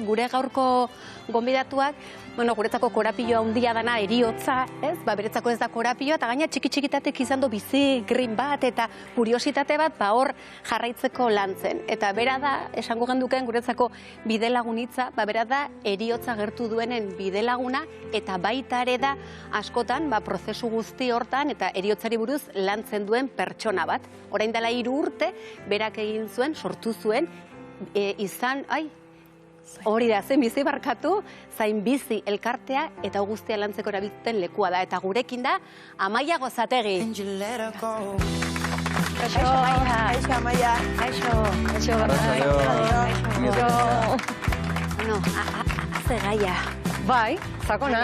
Gure gaurko gonbidatuak, guretzako korapioa handia dana eriotza, ez? Beretzako ez da korapioa, eta gaina txiki-txikitatek izan du bizi grin bat eta kuriositate bat, hor jarraitzeko lantzen. Eta bera da, esango genduken guretzako bidelagunitza, bera da eriotza gertu duenen bidelaguna, eta baita ere da askotan, prozesu guzti hortan, eta eriotzari buruz lantzen duen pertsona bat. Orain dela 3 urte, berak egin zuen, sortu zuen, hori da, zen bizi barkatu, zain bizi elkartea eta guztia lantzeko erabiltzen lekua da. Eta gurekin da, Amaia Gozategi. Kaixo, Amaia. Kaixo, Amaia. Kaixo, Bueno, haze gaia. Bai, sakona,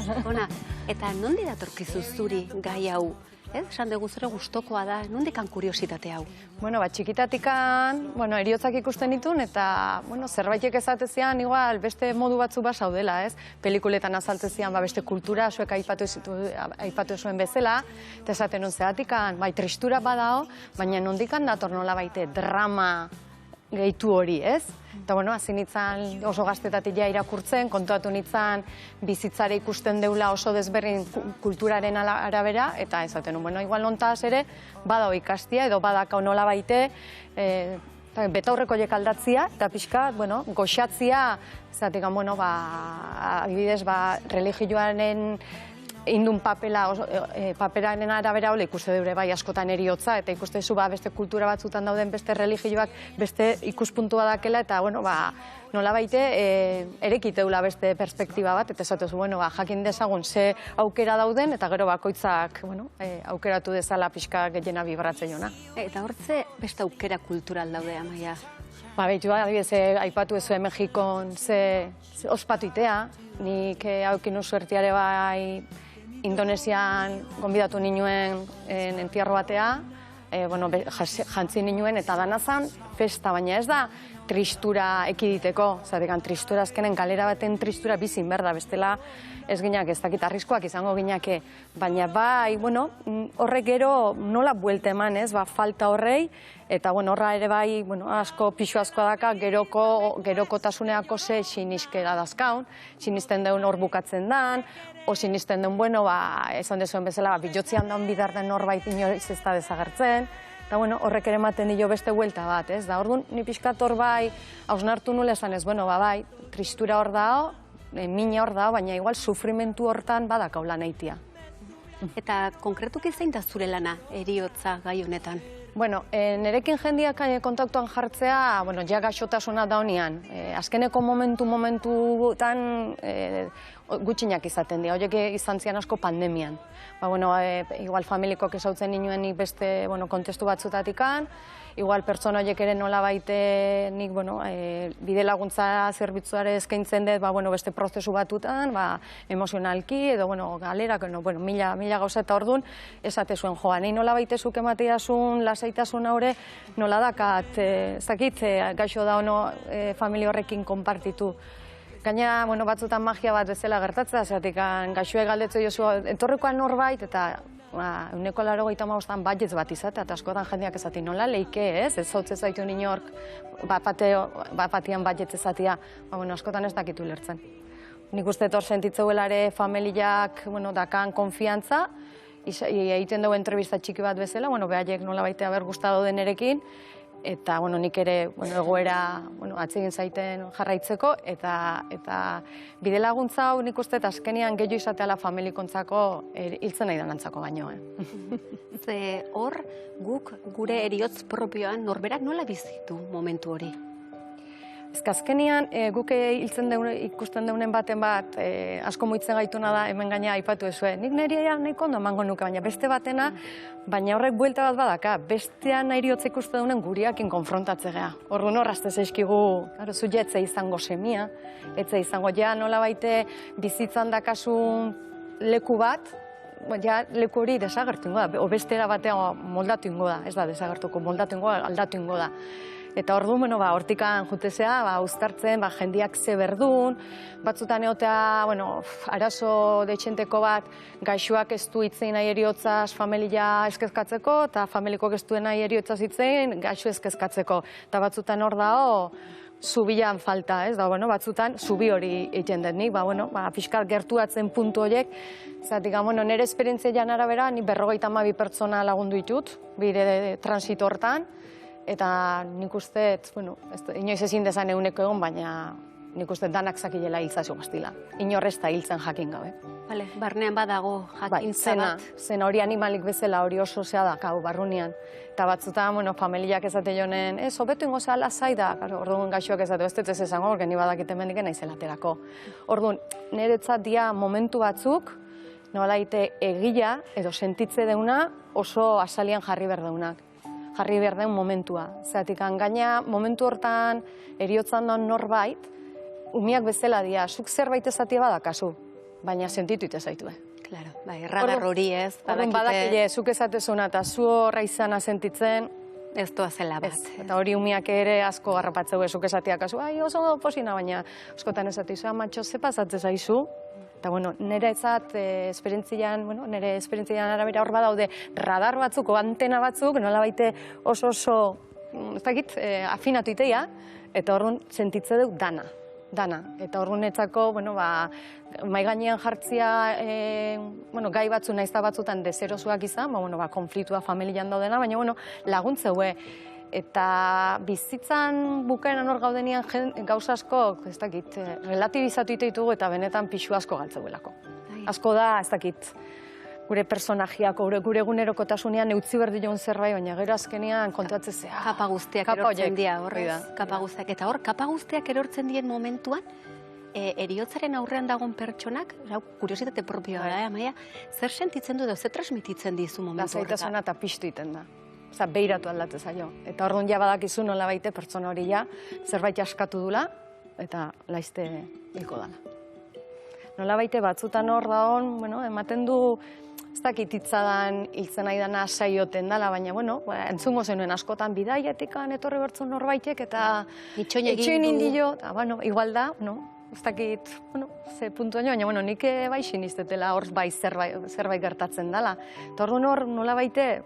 Sakona. Eta nondi datorkizu zuri gai hau? Esan dugu zure gustokoa da, nondikan kuriositate hau? Bueno, txikitatikan, eriotzak ikusten ditun, eta, zerbaitek ezatezian, igual, beste modu batzu saudela, ez? Pelikuletan azaltzezian, beste kultura, zuek aipatu zuen bezala, eta esaten nun zehatikan, tristura badao, baina nondikan dator nola baite drama gehitu hori, ez? Eta, hasi nintzen oso gaztetatik irakurtzen, kontuatu nintzen bizitzare ikusten deula oso desberdin kulturaren arabera, eta esaten nun, igual nontaz ere, badao ikastia, edo badakau nola baite, betaurreko aldatzia, eta pixka, goxatzia, zatik, adibidez, religioaren indun paperaren arabera hola ikuste dure bai askotan eriotza, eta ikuste zu beste kultura batzutan dauden beste religioak beste ikuspuntua dakela, eta nola baite erekiteula beste perspektiba bat, eta esatezu, jakin dezagun ze aukera dauden, eta gero bakoitzak aukeratu dezala pixka gehiena vibratzen jona. Eta hortze beste aukera kultural daude, Amaia? Behitu, adibidez, aipatu ezue Mexikon ze ospatuitea, nik haukinu suertiare bai Indonesian gonbidatu ninuen entierro batea, jantzi ninuen eta danazan festa, baina ez da tristura ekiditeko, zatekan tristura azkenen kalera baten tristura bizin berda, bestela ez ginak ez dakit arriskoak izango ginake, baina bai, horrek gero nola buelte eman ez, falta horrei, eta horra ere bai, asko pixu askoa daka, gerokotasuneako ze siniskera dazkaun, sinisten deun hor bukatzen dan, o sinisten deun, esan dezuen bezala, bilotzian daun bidar den norbait inoiz ez da desagertzen, eta horrek ere ematen dio beste huelta bat, ez da, orduan, ni pixkat hor bai, hausnartu nula esan ez, bai, tristura hor dao, mina hor dao, baina igual sufrimentu hortan badakau lan eitia. Eta konkretuki zein da zure lana eriotza gai honetan? Nerekin jendiak kontaktuan jartzea, ja gaixotasuna da honean. Azkeneko momentutan gutxinak izaten dira, horiek izan zian asko pandemian. Igual familikoak esautzen ninuen nik beste kontestu batzutatikan, igual pertsona horiek ere nola baite nik bide laguntza zerbitzuare eskaintzen dut beste prozesu batutan, emozionalki edo galerak, mila gauza eta orduan esate zuen joan. Nahi nola baite zuk emateazun lasaitasun haure nola dakat, zakit gaixo da ono familia horrekin konpartitu. Gaina, batzutan magia bat bezala gertatzea, zatik gaixoek galdetze jozu, entorrekoan norbait, eta euneko 85 badgetz bat izatea, eta askotan jendeak ezatik nola leike ez, ez zautze zaitu inork batian badgetz ezatia, askotan ez dakitu lertzen. Nik uste hor sentitzeuelare familiak dakan konfiantza, egiten dugu entrevista txiki bat bezala, behaiek nola baitea ber gustado denerekin, eta nik ere egoera atsegin zaiten jarraitzeko, eta bide laguntza hau nik uste azkenean gehiago izateala familikontzako hiltzen nahi danantzako baino. Ze hor guk gure eriotz propioan norberak nola bizitu momentu hori? Azkenean guk hiltzen ikusten deunen baten bat asko moitzen gaituna da hemen gaina aipatu ezue. Nik nire nahiko ondo emango nuke, baina beste batena, baina horrek buelta bat badaka, bestean eriotza ikusten deunen guriakin konfrontatze geha. Orduan horrazte zeizkigu, zu etze izango semia, etze izango ja nola baite bizitzan dakasun leku bat, leku hori desagertu ingo da, o bestera batean moldatu ingo da, ez da desagertuko, moldatu ingo da, aldatu ingo da. Eta orduan, hortikan jutezea, uztartzen, jendiak ze berdun, batzutan egotea, arazo detxenteko bat, gaixoak ez du hitzein nahi eriotzaz familia eskezkatzeko, eta familikoak ez duen nahi eriotzaz hitzein gaixo eskezkatzeko. Eta batzutan hor dao, zubian falta, ez da, bueno, batzutan zubi hori egiten dut nik, pixkat gertuatzen puntu horiek, zatik, bueno, nire esperientzian arabera, ni 52 pertsona lagundu ditut, bire transito hortan, eta nik uste, bueno, inoiz ezin dezan eguneko egon, baina nik uste danak zakilela hiltzazu gaztila. Inorrez da hiltzen jakin gabe. Bale, barnean badago jakintza bat. Zena hori animalik bezala hori oso zea da, kau, barrunian. Eta batzutan, bueno, familiak ezate jonen, hobetu ingo zela lasai da, orduan gaixoak ezate, ez dut ez esango, orgen ibadakiten mendiken naizelaterako. Orduan, niretzat dia momentu batzuk, nolaite egia edo sentitze deuna oso asalian jarri berdeunak. Jarri berdeun momentua. Zeratik, gaina momentu hortan eriotzan da norbait, umiak bezala dia, zuk zerbait ezatia badakazu, baina sentitu ite zaitu. Claro, bai, radar hori ez, badakile, zuk ezatezuna eta zu horra izana sentitzen, ez doa zela bat. Eta hori umiak ere asko garrapatzeu zuk ezatiak azu, oso posina, baina askotan ezatizu, matxo, ze pasatzen zaizu? Eta, bueno, nire esperientzian arabera hor badaude radar batzuk, antena batzuk, nola baite oso, ez dakit, afinatu iteia, eta horren sentitze duk dana. Eta horren etzako, mai gainean jartzia, gai batzu naiz da batzutan deserosuak izan, konfliktua familian daudena, baina laguntzeue. Eta bizitzan bukaeran hor gaudenian gauza asko, ez dakit, relativizatu ditugu eta benetan pixu asko galtzeuelako. Asko da, ez dakit, gure personajiak, gure egunerokotasunean eutzi berdi joan zerbait, baina gero azkenean kontuatzen zea. Kapa guztiak erortzen dira horrez. Kapa guztiak. Eta hor, kapa guztiak erortzen dien momentuan, eriotzaren aurrean dagoen pertsonak, kuriositate propioa da, Amaia, zer sentitzen du edo, zer transmititzen dizu momentu horretan? Lasaitasuna eta piztu iten da. Osa, behiratu aldatzen zaio. Eta orduan ja badakizu nola baite pertsona hori ja, zerbait askatu dula, eta laizte hilko dala. Nola baite batzutan hor dagoen, ematen du, ez dakit hitzadan hiltzen nahi dana saioten dala, baina, entzungo zenuen askotan bidaiatikan etorri bertzun norbaitek, eta itxoin indio, eta, igual da, ez dakit, ze puntu baina, nik bai sinistetela hor bai zerbait gertatzen dala. Eta orduan hor nola baite,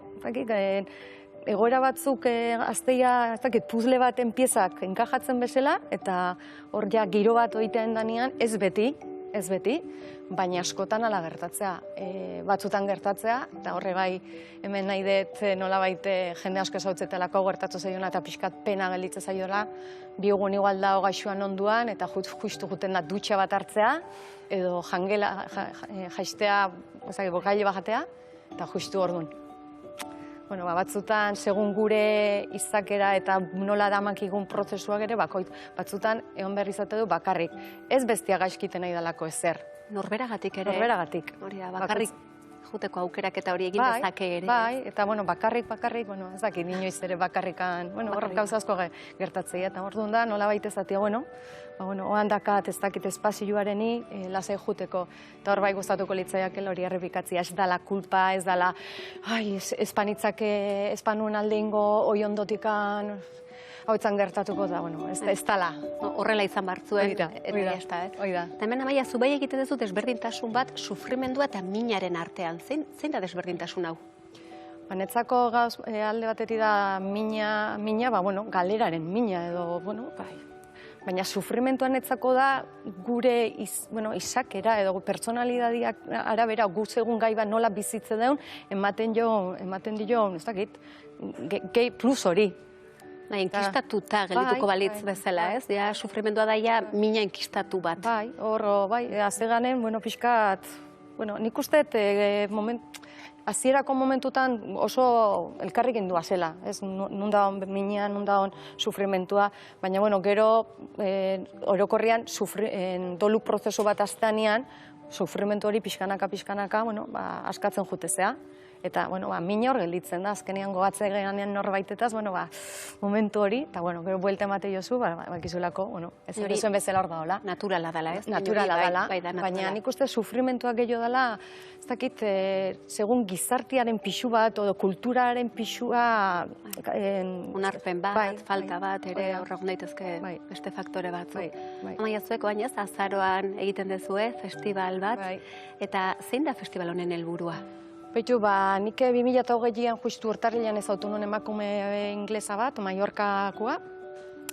egoera batzuk azteia, ez dakit, puzle baten piezak enkajatzen bezala, eta hor ja giro bat oitean danean, ez beti, baina askotan ala gertatzea, batzutan gertatzea, eta horre bai, hemen nahi dut nola baite jende asko ezautzetelako gertatu zaiona eta pixkat pena gelitze zaiola, biogun igual da gaixoan onduan, eta justu juten da dutxa bat hartzea, edo jangela, jaistea, bokaile bajatea, eta justu orduan. Batzutan, segun gure izakera eta nola damakigun prozesuak ere, batzutan egon behar izate du bakarrik. Ez bestia gaizkiten nahi dalako ezer. Norberagatik ere. Norberagatik. Bakarrik juteko aukerak eta hori egin dezake ere. Bai, eta bakarrik, ez dakit, inoiz ere bakarrikan, horrek gauza asko gertatzea. Eta orduan da, nola baita ezatia, oan dakat ez dakit espazioareni lasai juteko. Eta hor bai gustatuko litzaiak hori errepikatzea, ez dala kulpa, ez dala, espanuen alde ingo oi ondotikan, hau etzan gertatuko da, ez dala. Horrela izan bartzuen, eta ez da. Eta hemen, Amaia, zu bai egiten duzu desberdintasun bat, sufrimendua eta minaren artean. Zein da desberdintasun hau? Netzako gauz alde batetik da mina, galeraren mina edo, baina sufrimentuan netzako da gure izakera edo personalidadiak arabera guz egun gai bat nola bizitze deun, ematen dio, ez dakit, gehi plus hori. Enkistatuta geldituko balitz bezala, ez? Sufrimendua daia mina enkistatu bat. Bai, azeganen, pixkat, nik uste, hasierako momentutan oso elkarrekin dua zela, ez? Nun dagoen mina, nun dagoen sufrimentua, baina, gero, orokorrian, dolu prozesu bat azteanean, sufrimentu hori pixkanaka, askatzen jutezea. Eta, mina hor gelditzen da, azkenean gogatze gehanean norbaitetaz, momentu hori, eta, gero buelta emate jozu, bakizulako, ez zuen bezala hor daola. Naturala dela, ez? Naturala dela, baina nik uste sufrimentuak gehiago dela, ez dakit, segun gizartiaren pixu bat, edo kulturaren pixua... Unarpen bat, falta bat, ere horregun daitezke beste faktore bat. Amaia zuek, baina ez, azaroan egiten dezue, festival bat, eta zein da festival honen helburua? Beitu, nik 2008an justu urtarrilean ezautu nuen emakume inglesa bat, Mallorcakoa,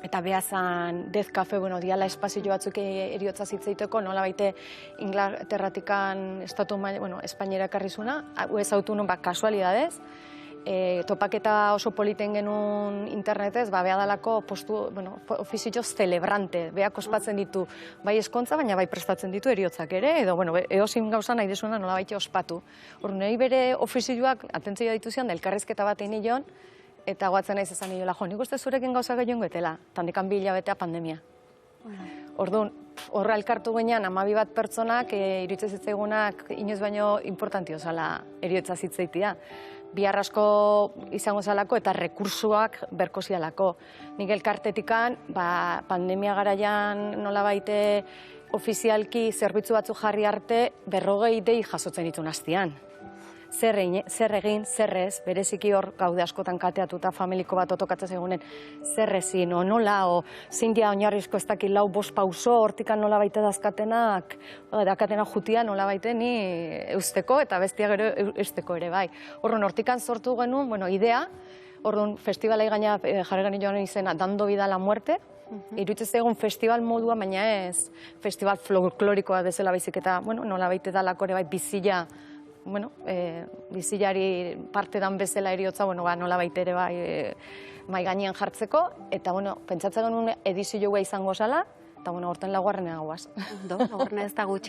eta behazan Death Cafe, diala espazio batzuk eriotza zitzeiteko, nola baite Inglaterratikan estatu Espainiera ekarrizuna, ez autu nun kasualidadez, topaketa oso politen genuen internetez, beha dalako ofizioz celebrante, beha ospatzen ditu bai eskontza, baina bai prestatzen ditu eriotzak ere, edo eozin gauza nahi desuna nola baite ospatu. Hor, nahi bere ofizioak atentzioa dituzian, da elkarrizketa bat egin nion, eta guatzen naiz esan niola, nik uste zurekin gauza gehiago etela, tandikan 2 hilabetea pandemia. Orduan, horra elkartu ginean, 12 bat pertsonak, iruditzen zitzaigunak, inoiz baino importantio zala eriotza zitzaitia. Bihar asko izango zalako eta rekursuak berko zialako. Nik elkartetikan, pandemia garaian nola baite ofizialki zerbitzu batzu jarri arte 40 dei jasotzen ditun hastian. Zer egin, zer ez, bereziki hor gaude askotan kateatuta familiko bat otokatzen zegoenen, zer ezin, nola, zindia oinarrizko ez dakit 4-5 pauso, hortikan nola baite dakatenak jutia nola baite ni eusteko eta bestia gero eusteko ere bai. Horren hortikan sortu genuen, idea, horren festivalai gaina jarri gani joan izena Dando Vida a la Muerte, iruditzen egun festival modua, baina ez festival folklorikoa bezala baizik eta nola baite dalako ere bai bizila, bizilari parte dan bezala eriotza, nola baita ere mai gainean jartzeko, eta pentsatzen genuen edizio joa izango zala, eta horten laugarrena guaz. Laugarrena ez da gutxi.